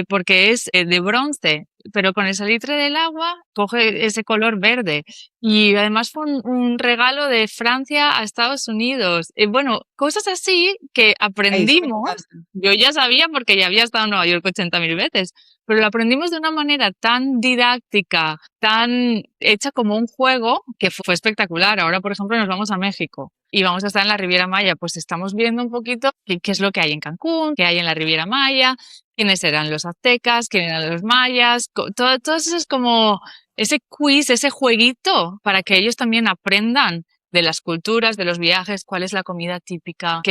porque es de bronce, pero con el salitre del agua coge ese color verde. Y además fue un regalo de Francia a Estados Unidos. Bueno, cosas así que Ay, eso me aprendimos. encanta. Yo ya sabía porque ya había estado en Nueva York 80.000 veces, pero lo aprendimos de una manera tan didáctica, tan hecha como un juego, que fue espectacular. Ahora, por ejemplo, nos vamos a México y vamos a estar en la Riviera Maya, pues estamos viendo un poquito qué es lo que hay en Cancún, qué hay en la Riviera Maya, quiénes eran los aztecas, quiénes eran los mayas, todas esas como ese quiz, ese jueguito para que ellos también aprendan de las culturas, de los viajes, cuál es la comida típica,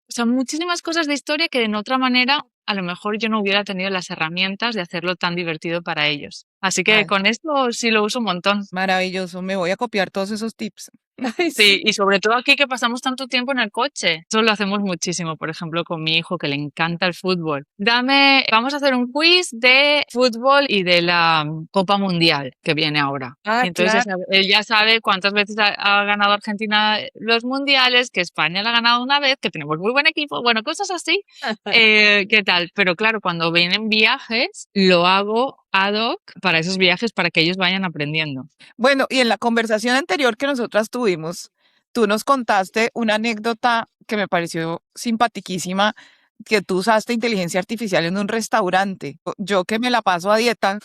son muchísimas cosas de historia que de otra manera a lo mejor yo no hubiera tenido las herramientas de hacerlo tan divertido para ellos. Así que Ay, con esto sí lo uso un montón. maravilloso. Me voy a copiar todos esos tips. Ay, Sí, y sobre todo aquí que pasamos tanto tiempo en el coche. Eso lo hacemos muchísimo, por ejemplo, con mi hijo que le encanta el fútbol. Vamos a hacer un quiz de fútbol y de la Copa Mundial que viene ahora. Y entonces claro. él ya sabe cuántas veces ha ganado Argentina los mundiales, que España la ha ganado una vez, que tenemos muy buen equipo, bueno, cosas así. ¿Qué tal? Pero claro, cuando vienen viajes, lo hago ad hoc para esos viajes para que ellos vayan aprendiendo. Bueno, y en la conversación anterior que nosotras tuvimos, tú nos contaste una anécdota que me pareció simpaticísima, que tú usaste inteligencia artificial en un restaurante. Yo que me la paso a dieta,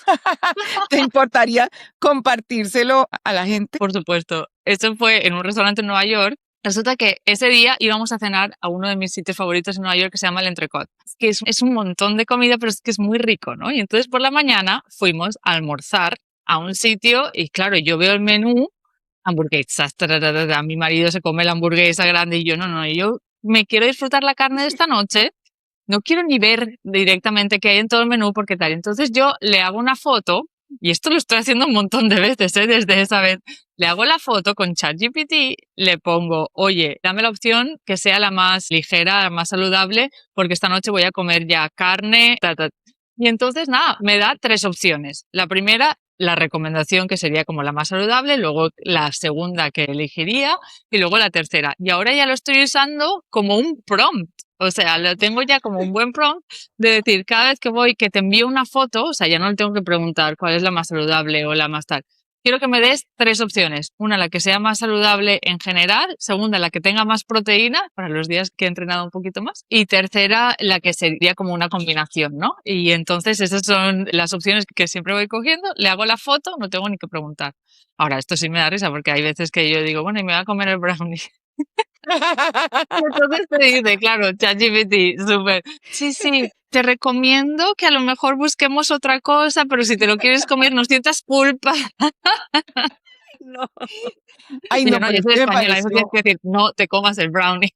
¿te importaría compartírselo a la gente? Por supuesto. Eso fue en un restaurante en Nueva York. Resulta que ese día íbamos a cenar a uno de mis sitios favoritos en Nueva York que se llama el Entrecot. Es que es un montón de comida, pero es que es muy rico, ¿no? Y entonces por la mañana fuimos a almorzar a un sitio y claro, yo veo el menú, hamburguesas, tararara, mi marido se come la hamburguesa grande y yo no, yo me quiero disfrutar la carne de esta noche, no quiero ni ver directamente qué hay en todo el menú porque tal. Entonces yo le hago una foto, y esto lo estoy haciendo un montón de veces, desde esa vez. Le hago la foto con ChatGPT, le pongo, oye, dame la opción que sea la más ligera, la más saludable, porque esta noche voy a comer ya carne, Y entonces, nada, me da 3 opciones. La primera, la recomendación que sería como la más saludable, luego la segunda que elegiría y luego la tercera. Y ahora ya lo estoy usando como un prompt. O sea, lo tengo ya como un buen prompt de decir, cada vez que voy, que te envío una foto, o sea, ya no le tengo que preguntar cuál es la más saludable o la más tal. Quiero que me des 3 opciones. Una, la que sea más saludable en general. Segunda, la que tenga más proteína para los días que he entrenado un poquito más. Y tercera, la que sería como una combinación, ¿no? Y entonces esas son las opciones que siempre voy cogiendo. Le hago la foto, no tengo ni que preguntar. Ahora, esto sí me da risa porque hay veces que yo digo, bueno, y me voy a comer el brownie. Y entonces te dice, claro, ChatGPT, súper. Sí, sí, te recomiendo que a lo mejor busquemos otra cosa, pero si te lo quieres comer, no sientas culpa. No. Ay, Y yo, no, no, pero yo es soy que me española, eso tienes pareció, que decir, no te comas el brownie.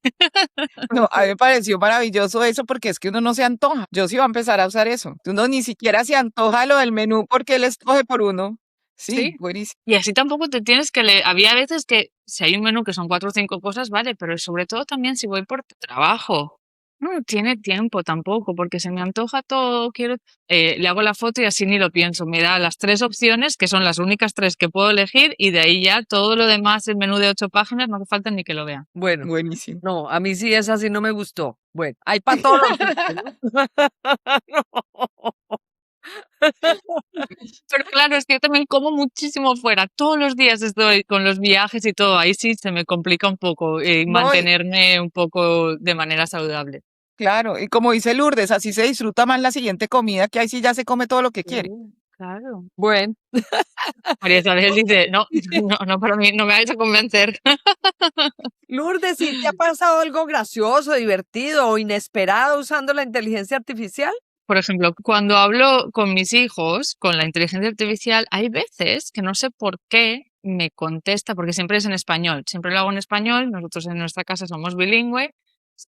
no, a mí me pareció maravilloso eso porque es que uno no se antoja. Yo sí voy a empezar a usar eso. Uno ni siquiera se antoja lo del menú porque él escoge por uno. Sí, Sí. buenísimo. Y así tampoco te tienes que leer. Había veces que si hay un menú que son 4 o 5 cosas, vale, pero sobre todo también si voy por trabajo. No tiene tiempo tampoco, porque se me antoja todo, quiero, le hago la foto y así ni lo pienso. Me da las 3 opciones, que son las únicas 3 que puedo elegir, y de ahí ya todo lo demás, el menú de 8 páginas, no hace falta ni que lo vea. Bueno, Buenísimo. no, a mí sí esa sí no me gustó. Bueno, hay para todos los gustos, ¿no? Pero claro, es que yo también como muchísimo fuera. Todos los días estoy con los viajes y todo. Ahí sí se me complica un poco No, mantenerme un poco de manera saludable. claro, y como dice Lourdes, así se disfruta más la siguiente comida, que ahí sí ya se come todo lo que quiere. Claro. Bueno. María Isabel dice, no, no, no, para mí, no me vais a convencer. Lourdes, ¿sí te ha pasado algo gracioso, divertido o inesperado usando la inteligencia artificial? Por ejemplo, cuando hablo con mis hijos, con la inteligencia artificial, hay veces que no sé por qué me contesta, porque siempre es en español, siempre lo hago en español, nosotros en nuestra casa somos bilingüe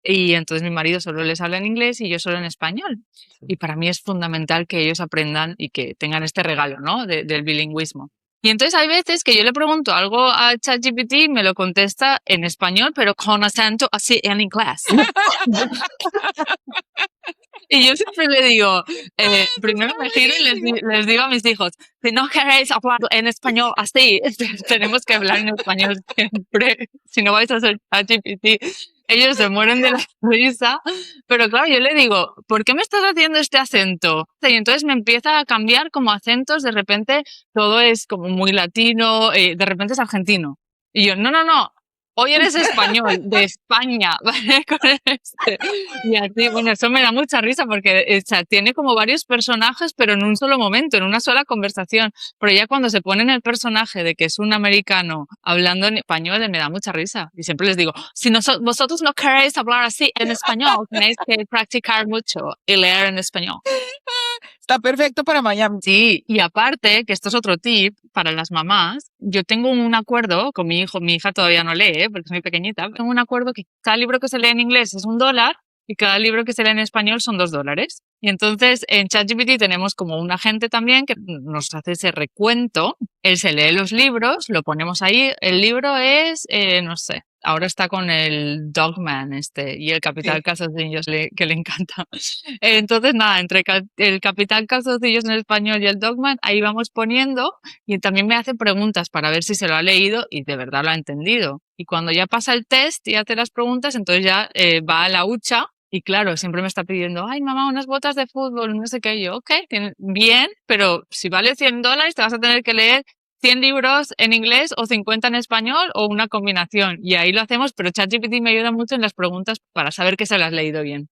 y entonces mi marido solo les habla en inglés y yo solo en español. Y para mí es fundamental que ellos aprendan y que tengan este regalo, ¿no? Del bilingüismo. Y entonces hay veces que yo le pregunto algo a ChatGPT y me lo contesta en español, pero con acento así en inglés. Y yo siempre le digo, primero me giro y les digo a mis hijos, si no queréis hablar en español así, tenemos que hablar en español siempre, si no vais a hacer ChatGPT. Ellos se mueren de la risa, pero claro, yo le digo, ¿por qué me estás haciendo este acento? Y entonces me empieza a cambiar como acentos, de repente todo es como muy latino, de repente es argentino. Y yo, no, no, no, hoy eres español, de España, ¿vale? Con este. Y así, bueno, eso me da mucha risa porque o sea, tiene como varios personajes, pero en un solo momento, en una sola conversación. Pero ya cuando se pone en el personaje de que es un americano hablando en español, me da mucha risa. Y siempre les digo, si vosotros no queréis hablar así en español, tenéis que practicar mucho y leer en español. Está perfecto para Miami. Sí, y aparte, que esto es otro tip para las mamás, yo tengo un acuerdo con mi hijo, mi hija todavía no lee, porque es muy pequeñita, tengo un acuerdo que cada libro que se lee en inglés es $1 y cada libro que se lee en español son $2. Y entonces en ChatGPT tenemos como un agente también que nos hace ese recuento, él se lee los libros, lo ponemos ahí, el libro es, no sé, ahora está con el Dogman y el Capitán Sí. Calzoncillos que le encanta. Entonces, nada, entre el Capitán Calzoncillos en español y el Dogman, ahí vamos poniendo y también me hace preguntas para ver si se lo ha leído y de verdad lo ha entendido. Y cuando ya pasa el test y hace las preguntas, entonces ya va a la hucha y claro, siempre me está pidiendo, ay mamá, unas botas de fútbol, no sé qué. Y yo, ok, bien, pero si vale $100 te vas a tener que leer 100 libros en inglés o 50 en español o una combinación. Y ahí lo hacemos, pero ChatGPT me ayuda mucho en las preguntas para saber que se las has leído bien.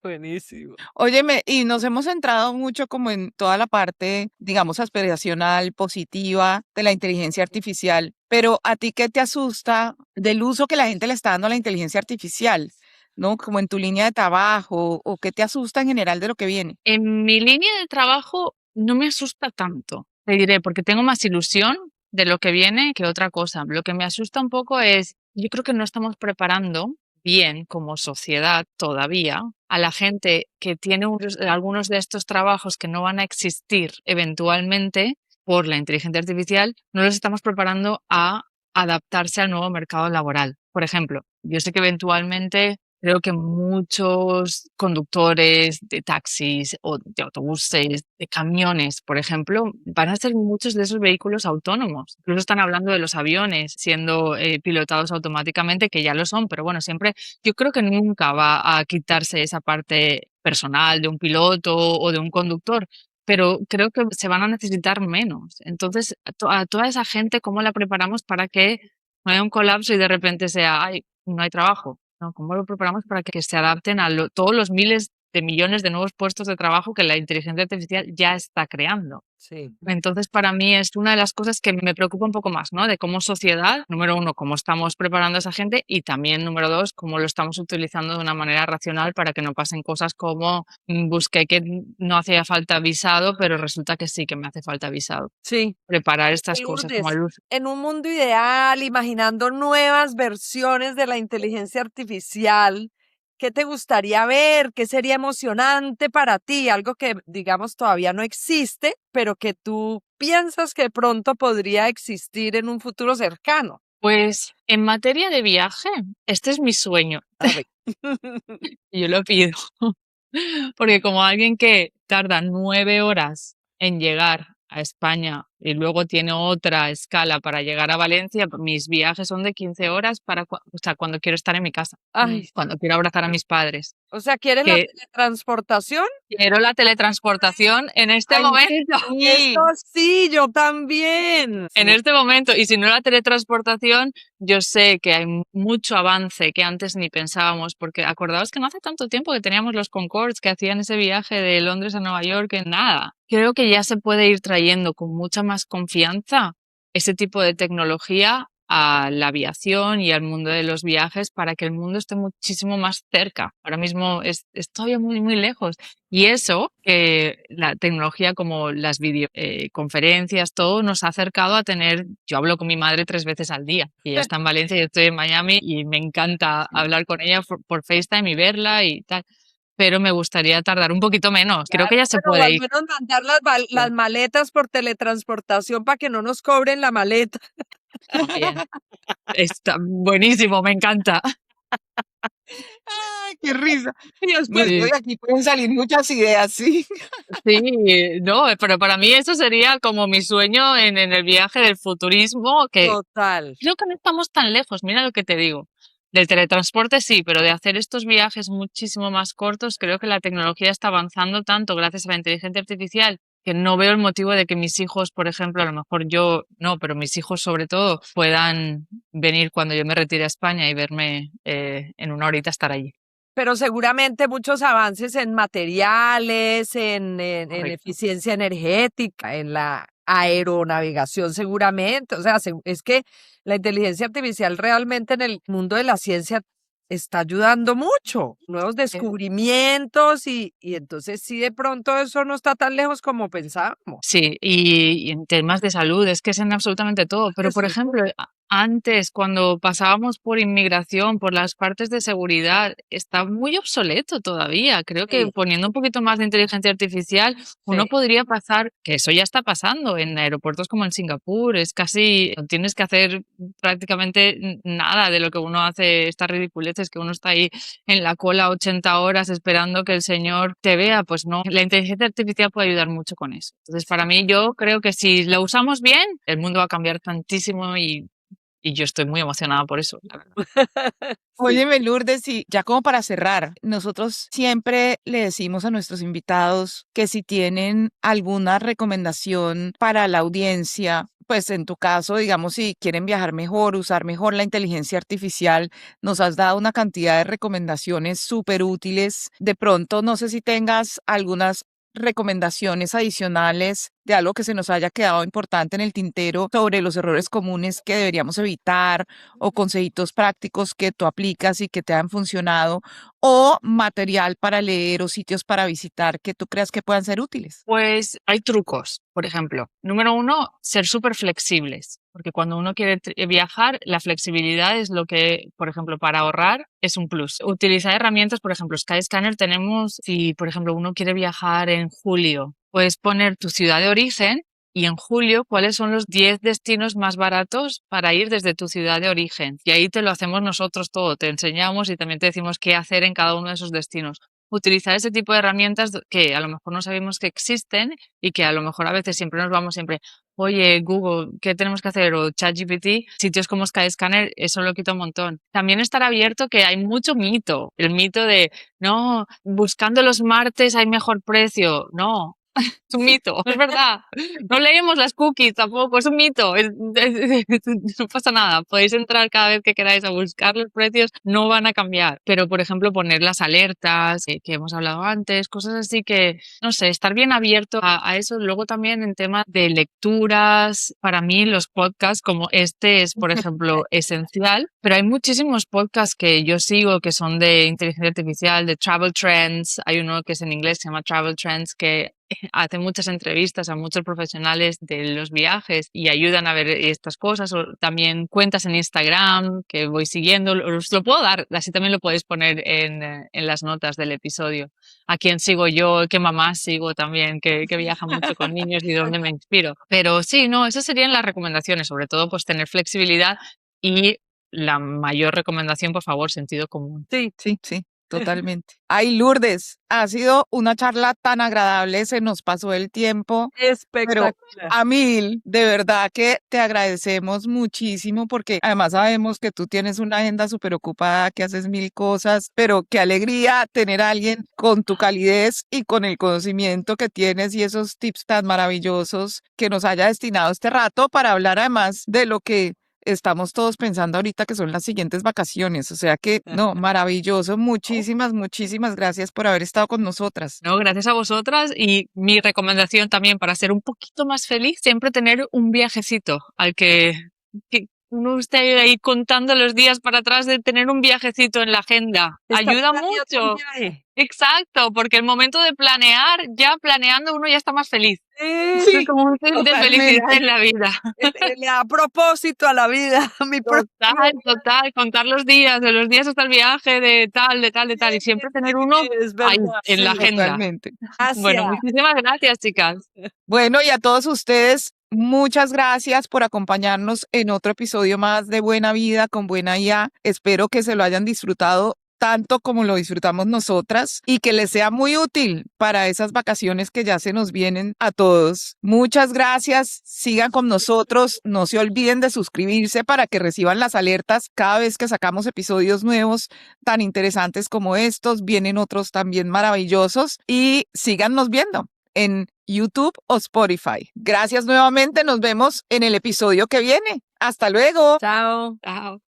Buenísimo. Óyeme, y nos hemos centrado mucho como en toda la parte, digamos, aspiracional, positiva de la inteligencia artificial, pero ¿a ti qué te asusta del uso que la gente le está dando a la inteligencia artificial? ¿No? Como en tu línea de trabajo, o qué te asusta en general de lo que viene. En mi línea de trabajo no me asusta tanto, te diré, porque tengo más ilusión de lo que viene que otra cosa. Lo que me asusta un poco es, yo creo que no estamos preparando bien como sociedad todavía a la gente que tiene algunos de estos trabajos que no van a existir eventualmente por la inteligencia artificial, no los estamos preparando a adaptarse al nuevo mercado laboral. Por ejemplo, yo sé que eventualmente creo que muchos conductores de taxis o de autobuses, de camiones, por ejemplo, van a ser muchos de esos vehículos autónomos. Incluso están hablando de los aviones siendo pilotados automáticamente, que ya lo son, pero bueno, siempre yo creo que nunca va a quitarse esa parte personal de un piloto o de un conductor, pero creo que se van a necesitar menos. Entonces, a toda esa gente, ¿cómo la preparamos para que no haya un colapso y de repente sea, ay, no hay trabajo? ¿No? ¿Cómo lo preparamos para que se adapten a todos los miles de millones de nuevos puestos de trabajo que la inteligencia artificial ya está creando? Sí. Entonces, para mí es una de las cosas que me preocupa un poco más, ¿no? De cómo sociedad, número uno, cómo estamos preparando a esa gente y también, número dos, cómo lo estamos utilizando de una manera racional para que no pasen cosas como busqué que no hacía falta visado, pero resulta que sí que me hace falta visado. Sí. Preparar estas cosas como Lourdes, al uso. en un mundo ideal, imaginando nuevas versiones de la inteligencia artificial, ¿qué te gustaría ver? ¿Qué sería emocionante para ti? Algo que, digamos, todavía no existe, pero que tú piensas que pronto podría existir en un futuro cercano. Pues en materia de viaje, este es mi sueño A ver. y yo lo pido. Porque como alguien que tarda 9 horas en llegar a España y luego tiene otra escala para llegar a Valencia, pues mis viajes son de 15 horas o sea, cuando quiero estar en mi casa, Ay, cuando quiero abrazar a mis padres. o sea, ¿quieres la Que teletransportación? quiero la teletransportación en este Ay, momento. Eso sí. sí, yo también. En este momento, y si no la teletransportación, yo sé que hay mucho avance que antes ni pensábamos, porque acordaos que no hace tanto tiempo que teníamos los Concords que hacían ese viaje de Londres a Nueva York en nada. Creo que ya se puede ir trayendo con mucha más confianza ese tipo de tecnología a la aviación y al mundo de los viajes para que el mundo esté muchísimo más cerca. Ahora mismo es todavía muy, muy lejos. Y eso, que la tecnología como las videoconferencias, todo nos ha acercado a tener, yo hablo con mi madre 3 veces al día, y ella está en Valencia y yo estoy en Miami y me encanta hablar con ella por FaceTime y verla y tal, pero me gustaría tardar un poquito menos. Creo que Claro, ya se pero puede al ir. menos mandar las maletas por teletransportación para que no nos cobren la maleta. También. Está buenísimo, me encanta. Ay, qué risa. Y después Sí. de aquí pueden salir muchas ideas, sí. Sí, no, pero para mí eso sería como mi sueño en el viaje del futurismo, que Total. creo que no estamos tan lejos, mira lo que te digo. Del teletransporte sí, pero de hacer estos viajes muchísimo más cortos, creo que la tecnología está avanzando tanto gracias a la inteligencia artificial que no veo el motivo de que mis hijos, por ejemplo, a lo mejor yo no, pero mis hijos sobre todo, puedan venir cuando yo me retire a España y verme en una horita estar allí. Pero seguramente muchos avances en materiales, en Correcto. eficiencia energética, en la aeronavegación seguramente. O sea, es que la inteligencia artificial realmente en el mundo de la ciencia está ayudando mucho. Nuevos descubrimientos y entonces sí de pronto eso no está tan lejos como pensábamos. Sí, y en temas de salud, es que es en absolutamente todo. Pero, por Eso. ejemplo, antes, cuando pasábamos por inmigración, por las partes de seguridad, está muy obsoleto todavía. Creo que Sí, poniendo un poquito más de inteligencia artificial, uno sí. podría pasar, que eso ya está pasando en aeropuertos como en Singapur, es casi, no tienes que hacer prácticamente nada de lo que uno hace, estas ridiculeces, que uno está ahí en la cola 80 horas esperando que el señor te vea, pues no, la inteligencia artificial puede ayudar mucho con eso. Entonces, para mí, yo creo que si lo usamos bien, el mundo va a cambiar tantísimo y yo estoy muy emocionada por eso, la verdad. Sí. Óyeme, Lourdes, y ya como para cerrar, nosotros siempre le decimos a nuestros invitados que si tienen alguna recomendación para la audiencia, pues en tu caso, digamos, si quieren viajar mejor, usar mejor la inteligencia artificial, nos has dado una cantidad de recomendaciones súper útiles. De pronto, no sé si tengas algunas recomendaciones adicionales de algo que se nos haya quedado importante en el tintero sobre los errores comunes que deberíamos evitar o consejitos prácticos que tú aplicas y que te han funcionado o material para leer o sitios para visitar que tú creas que puedan ser útiles. Pues hay trucos, por ejemplo. Número uno, ser súper flexibles, porque cuando uno quiere viajar, la flexibilidad es lo que, por ejemplo, para ahorrar es un plus. Utilizar herramientas, por ejemplo, Skyscanner tenemos, si por ejemplo uno quiere viajar en julio, puedes poner tu ciudad de origen y en julio cuáles son los 10 destinos más baratos para ir desde tu ciudad de origen. Y ahí te lo hacemos nosotros todo, te enseñamos y también te decimos qué hacer en cada uno de esos destinos. Utilizar ese tipo de herramientas que a lo mejor no sabemos que existen y que a lo mejor a veces siempre, oye, Google, ¿qué tenemos que hacer? O ChatGPT, sitios como Skyscanner, eso lo quita un montón. También estar abierto que hay mucho mito, el mito de, no, buscando los martes hay mejor precio. No, es un mito, es verdad. No leemos las cookies tampoco, es un mito. No pasa nada. Podéis entrar cada vez que queráis a buscar los precios, no van a cambiar. Pero, por ejemplo, poner las alertas que hemos hablado antes, cosas así que, no sé, estar bien abierto a eso. Luego también en temas de lecturas, para mí los podcasts como este es, por ejemplo, esencial. Pero hay muchísimos podcasts que yo sigo que son de inteligencia artificial, de travel trends. Hay uno que es en inglés, se llama Travel Trends, que hace muchas entrevistas a muchos profesionales de los viajes y ayudan a ver estas cosas, o también cuentas en Instagram que voy siguiendo, os lo puedo dar, así también lo podéis poner en las notas del episodio. A quién sigo yo, qué mamá sigo también, que viaja mucho con niños y de dónde me inspiro. Pero sí, no, esas serían las recomendaciones, sobre todo pues tener flexibilidad y la mayor recomendación, por favor, sentido común. Sí, totalmente. Ay, Lourdes, ha sido una charla tan agradable, se nos pasó el tiempo, pero Espectacular. a mil, de verdad que te agradecemos muchísimo porque además sabemos que tú tienes una agenda súper ocupada, que haces mil cosas, pero qué alegría tener a alguien con tu calidez y con el conocimiento que tienes y esos tips tan maravillosos que nos haya destinado este rato para hablar además de lo que estamos todos pensando ahorita que son las siguientes vacaciones. O sea que, no, maravilloso. Muchísimas gracias por haber estado con nosotras. No, gracias a vosotras y mi recomendación también para ser un poquito más feliz, siempre tener un viajecito al que uno esté ahí contando los días para atrás, de tener un viajecito en la agenda. Está Ayuda planeando un mucho. viaje. Exacto, porque el momento de planear, ya planeando uno ya está más feliz. Sí, Es como un fin de felicidad totalmente. en la vida. le da propósito a la vida. Mi Total, contar los días, de los días hasta el viaje, de tal, y siempre tener uno es ahí, verdad. en la Sí, agenda. totalmente. Bueno, Gracias. muchísimas gracias, chicas. Bueno, y a todos ustedes, muchas gracias por acompañarnos en otro episodio más de Buena Vida con Buena IA. Espero que se lo hayan disfrutado tanto como lo disfrutamos nosotras y que les sea muy útil para esas vacaciones que ya se nos vienen a todos. Muchas gracias, sigan con nosotros, no se olviden de suscribirse para que reciban las alertas cada vez que sacamos episodios nuevos tan interesantes como estos, vienen otros también maravillosos y síganos viendo en YouTube o Spotify. Gracias nuevamente, nos vemos en el episodio que viene. Hasta luego. Chao. Chao.